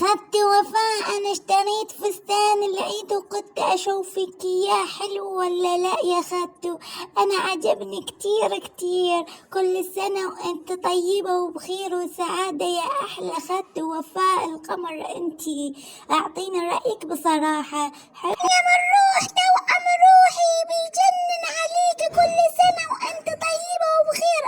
خدت وفاء، أنا اشتريت فستان العيد وكنت أشوفك يا حلو ولا لا يا خدته. أنا عجبني كتير كتير، كل سنة وأنت طيبة وبخير وسعادة يا أحلى خدت وفاء القمر. أنتي أعطينا رأيك بصراحة. يا مروح توأم روحي بيجنن عليك، كل سنة وأنت طيبة وبخير،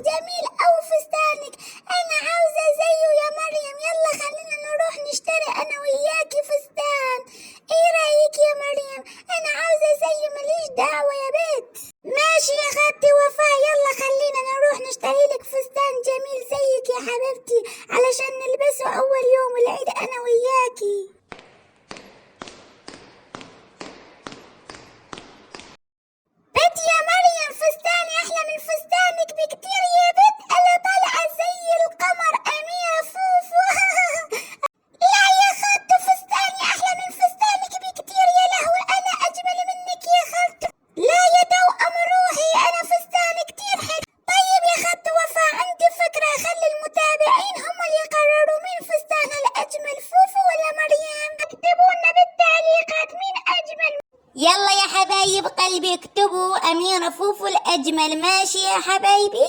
جميل أو فستانك، أنا عاوزة زيه يا مريم. يلا خلينا نروح نشتري أنا وياكي فستان، إيه رأيك يا مريم؟ أنا عاوزة زيه، ماليش دعوة يا بيت. ماشي يا خالتي وفاء، يلا خلينا نروح نشتري لك فستان جميل زيك يا حبيبتي علشان نلبسه أول يوم العيد أنا وياكي. بيت يا مريم، فستاني أحلى من فستانك بكتير يا بيت، أنا طالعة زي القمر أميرة فوفو. لا يا خالته، فستاني أحلى من فستانك بكتير، يا لهوي أنا أجمل منك يا خالته. لا يا توأم روحي، أنا فستاني كتير حلو. طيب يا خالته وفاء، عندي فكرة، خلي المتابعين هم اللي يقرروا مين فستانها الأجمل، فوفو ولا مريم. اكتبوا لنا بالتعليقات مين أجمل. يلا يا حبايب قلبي اكتبوا أميرة فوفو الأجمل، ماشي يا حبايبي.